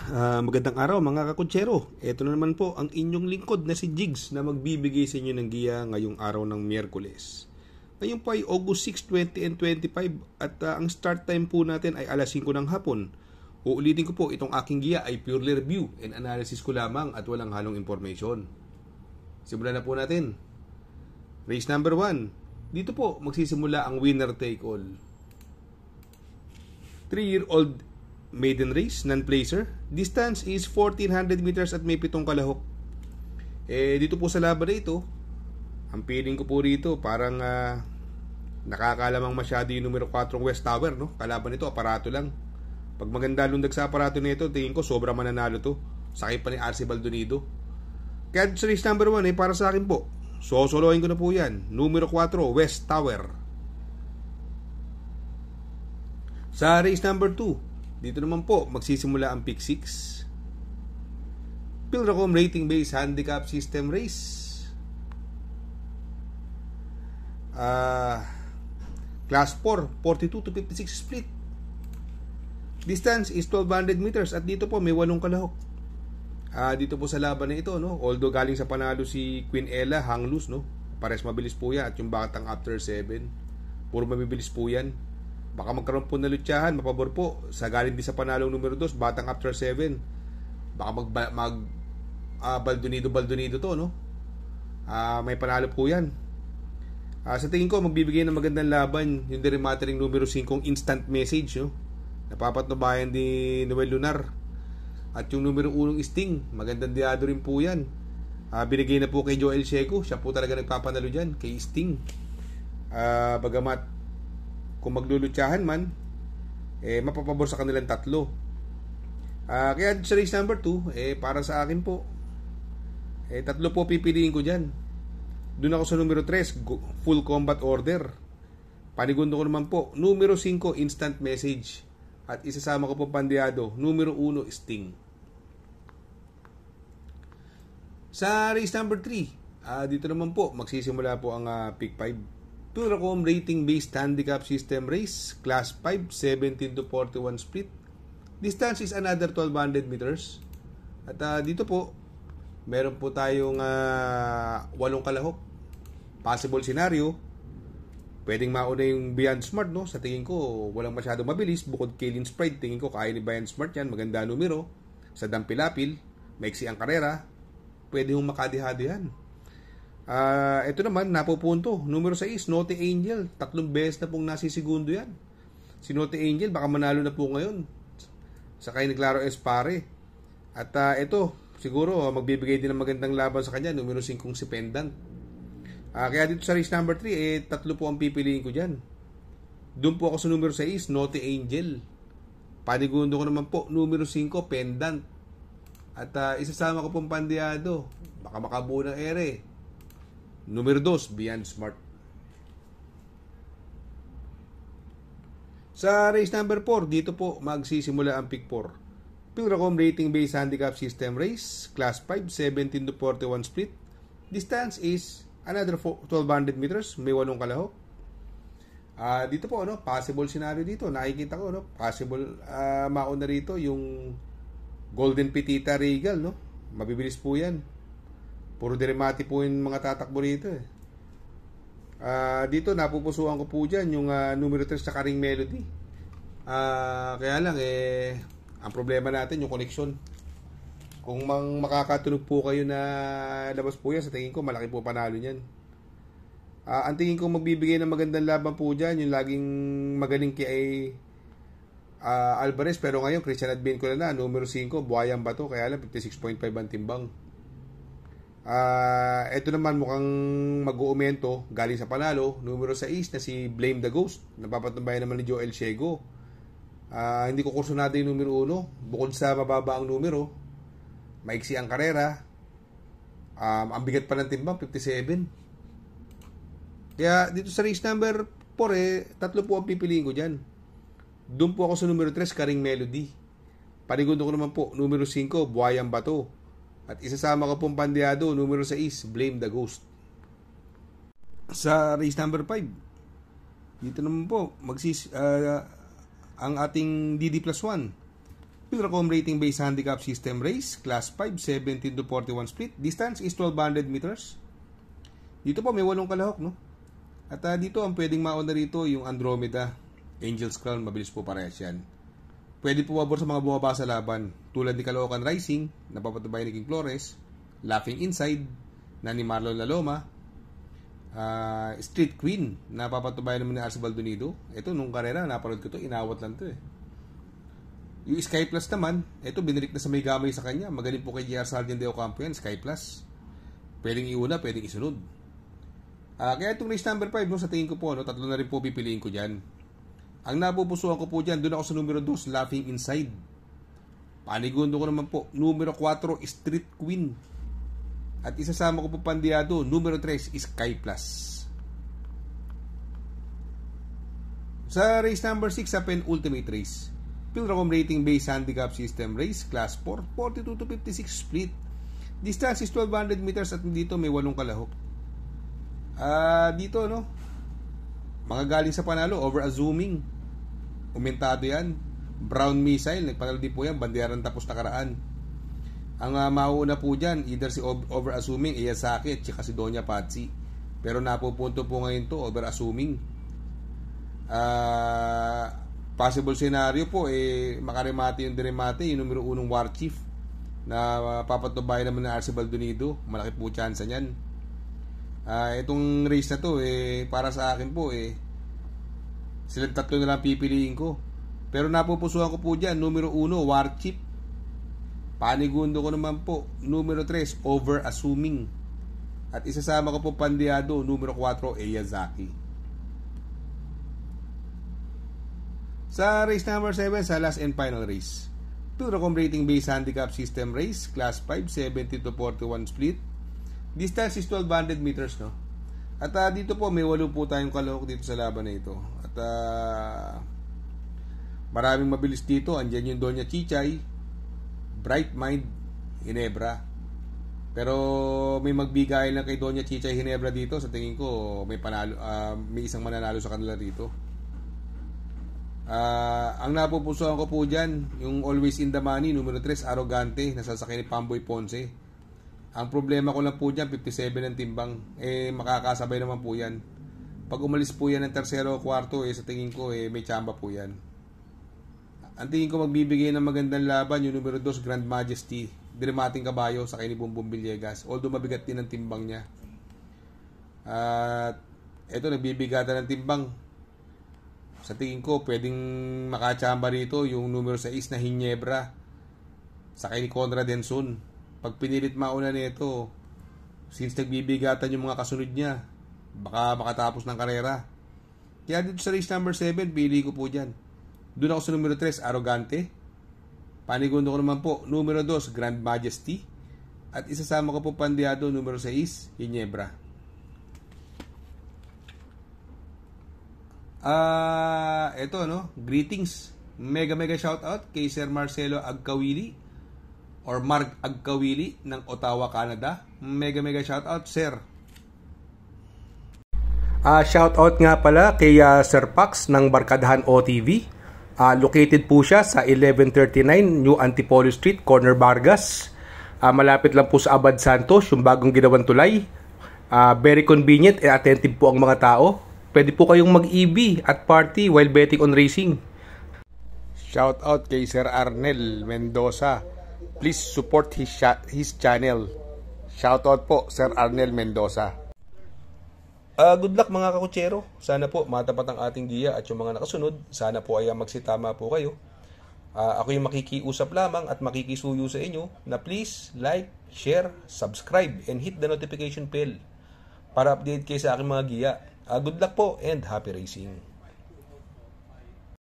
Magandang araw mga kakutsero. Ito na naman po ang inyong lingkod na si Jigs na magbibigay sa inyo ng giya ngayong araw ng Miyerkules. Ngayon po ay August 6, 20 and 25 at ang start time po natin ay alas 5 ng hapon. Uulitin ko po, itong aking giya ay purely review and analysis ko lamang at walang halong information. Simulan na po natin. Race number 1. Dito po magsisimula ang winner take all. 3-year-old maiden race, non-placer. Distance is 1400 meters at may 7 kalahok. Dito po sa laban na ito, ang feeling ko po rito, parang nakakalamang masyado yung numero 4 West Tower, no? Kalaban nito, aparato lang. Pag maganda lundag sa aparato nito, tingin ko sobrang mananalo to. Sakay pa ni RC Baldonido. Kaya sa race number 1, para sa akin po, sosolohin ko na po yan. Numero 4, West Tower. Sa race number 2, dito naman po magsisimula ang pick 6. Pilracom rating based handicap system race. Class 4, 42 to 56 split. Distance is 1200 meters at dito po may 8 kalahok. Dito po sa laban na ito, no? Although galing sa panalo si Queen Ella, hang loose, no? Pares mabilis po yan at yung batang after 7. Puro mabibilis po yan. Baka magkaroon po na lutyahan, mapabor po. Sa galing din sa panalong numero 2, batang after 7. Baka Baldonido to, no? May panalo po yan. Sa tingin ko, magbibigay ng magandang laban yung derimatering numero 5 instant message, no? Napapatnubayan ni Noel Lunar. At yung numero 1 Sting, magandang diado rin po yan. Binigay na po kay Joel Checo. Siya po talaga nagpapanalo dyan, kay Sting. Bagamat kung maglulutyahan man, mapapabor sa kanilang tatlo. Kaya sa race number 2, para sa akin po, tatlo po pipiliin ko dyan. Doon ako sa numero 3, full combat order. Panigundo ko naman po, numero 5, instant message. At isasama ko po pandiado, numero 1, Sting. Sa race number 3, dito naman po, magsisimula po ang pick 5. Pilracom rating based handicap system race, class 5, 17 to 41 split. Distance is another 1200 meters. At dito po, meron po tayong 8 kalahok. Possible scenario, pwedeng mauna yung Beyond Smart, no? Sa tingin ko, walang masyadong mabilis. Bukod kay Lynn Sprite, tingin ko kaya ni Beyond Smart yan. Maganda numero. Sa Dampilapil, maiksi ang karera. Pwede hong makadihadihan. Ito naman, napupunto. Numero 6, Note Angel. 3 beses na pong nasisigundo yan. Si Note Angel, baka manalo na po ngayon. Sakay ni Claro Espare. At ito, siguro, magbibigay din ng magandang laban sa kanya. Numero 5, si Pendant. Kaya dito sa race number 3, 3 po ang pipiliin ko dyan. Doon po ako sa numero 6, Note Angel. Panigundo ko naman po, numero 5, Pendant. At isasama ko pong pandiado. Baka makabuo ng ere. Numero 2, Beyond Smart. Sa race number 4, dito po magsisimula ang pick 4. Pilracom rating based handicap system race, class 5, 17 to 41 split. Distance is another 1200 meters, may 8 kalahok. Dito po, no, possible scenario dito. Nakikita ko, no, possible mauna rito yung Golden Petita Regal, no? Mabibilis po yan. Puro deremati po yung mga tatakbo rito dito napupusuan ko po dyan yung numero 3 sa Karing Melody. Kaya lang ang problema natin yung connection. Kung makakatunog po kayo na labas po yan, sa tingin ko malaki po panalo nyan. Ang tingin ko magbibigay ng magandang laban po dyan yung laging magaling kay Alvarez, pero ngayon Christian Adbin ko na numero 5 Buhayang Bato, kaya lang 56.5 ang timbang. Ito naman mukhang mag-uumento galing sa panalo, numero 6 na si Blame the Ghost. Napapatunayan naman ni Joel Checo. Hindi ko kursunado yung numero 1. Bukod sa mababa ang numero, maiksi ang karera, ang bigat pa ng timbang 57. Kaya dito sa race number 4, 3 po ang pipiliin ko dyan. Doon po ako sa numero 3, Karing Melody. Panigundo ko naman po, numero 5, Buhayang Bato. At isasama ko pong pandiado, numero 6, Blame the Ghost. Sa race number 5, dito naman po, ang ating DD+1. Pilracom rating based handicap system race, class 5, 17 to 41 split. Distance is 1200 meters. Dito po may 8 kalahok, no? At dito ang pwedeng mauna rito yung Andromeda, Angel's Crown, mabilis po parehas yan. Pwede po pabor sa mga bumaba sa laban, tulad ni Caloocan Rising, napapatubay ni King Flores, Laughing Inside, na ni Marlon Laloma, Street Queen, napapatubay naman ni Arcebal Donido. Ito, nung karera, napanood ko to, inawat lang to eh. Yung Sky Plus naman, ito binirik na sa may gamay sa kanya. Magaling po kay JR Sargent de Ocampo yan, Sky Plus. Pwedeng iuna, pwedeng isunod. Kaya itong race number 5, no, sa tingin ko po, no, tatlo na rin po pipiliin ko dyan. Ang napupusuan ko po dyan, doon ako sa numero 2, Laughing Inside. Panigundo ko naman po, numero 4, Street Queen. At isasama ko po pandiado, numero 3, Sky Plus. Sa race number 6, sa penultimate race, Pilracom rating based handicap system race, class 4, 42 to 56 split. Distance is 1200 meters at dito may 8 kalahok. Dito, no, mga galing sa panalo, over assuming, umentado yan. Brown Missile, nagpanalo din po yan, banderan tapos nakaraan. Ang mauuna po dyan, either si over assuming Iyasaki at saka si Doña Patsy. Pero napupunto po ngayon to, over assuming. Possible scenario po, makaremate yung diremate, yung numero 1 War Chief na papatubay naman ng Arcebal Donido. Malaki po chance niyan. Itong race na to, para sa akin po, silang tatlo na lang pipiliin ko. Pero napupusuhan ko po dyan, numero 1 War Chief. Panigundo ko naman po, numero 3 Over Assuming. At isasama ko po pandiado, numero 4 Iyazaki. Sa race number 7, sa last and final race, Pilracom rating based handicap system race, class 5, 70 to 41 split. Distance is 1200 meters, no? At dito po may 8 po tayong kalahok dito sa laban na ito. At maraming mabilis dito. Andyan yung Doña Chichay, Bright Mind, Ginebra. Pero may magbigay lang kay Doña Chichay Ginebra dito. Sa tingin ko may panalo, may isang mananalo sa kanila dito. Ang napupusuan ko po dyan, yung Always in the Money, numero 3, Arrogante, nasasakay ni Pamboy Ponce. Ang problema ko lang po dyan, 57 ang timbang. Makakasabay naman po yan. Pag umalis po yan ng tersero o kwarto, sa tingin ko, may tsamba po yan. Ang tingin ko magbibigay ng magandang laban, yung numero 2, Grand Majesty, Dramating Kabayo, sakay ni Bumbong Villegas. Although mabigat din ang timbang niya. At eto, nagbibigatan ng timbang. Sa tingin ko, pwedeng makachamba rito yung numero 6 na Ginebra. Sakay ni Conrad Enson. Pag pinilit mauna nito, since nagbibigatan yung mga kasunod niya, baka makatapos ng karera. Kaya dito sa race number 7, pili ko po dyan. Doon ako sa numero 3, Arrogante. Panigundo ko naman po, numero 2, Grand Majesty. At isasama ko po pandiado, numero 6, Ginebra. Ito, no? Greetings. Mega shoutout kay Sir Marcelo Agkawili or Mark Agkawili ng Ottawa, Canada. Mega shoutout, Sir. Shoutout nga pala kay Sir Pax ng Barkadahan OTV. Located po siya sa 1139 New Antipolo Street, Corner Vargas. Malapit lang po sa Abad Santos, yung bagong ginawang tulay. Very convenient and attentive po ang mga tao. Pwede po kayong mag-EB at party while betting on racing. Shout out kay Sir Arnel Mendoza. Please support his channel. Shout out po Sir Arnel Mendoza. Good luck mga kakutsero. Sana po matapat ang ating giya at yung mga nakasunod. Sana po ay magsitama po kayo. Ako yung makikiusap lamang at makikisuyo sa inyo na please like, share, subscribe, and hit the notification bell para update kayo sa aking mga giya. Good luck po and happy racing.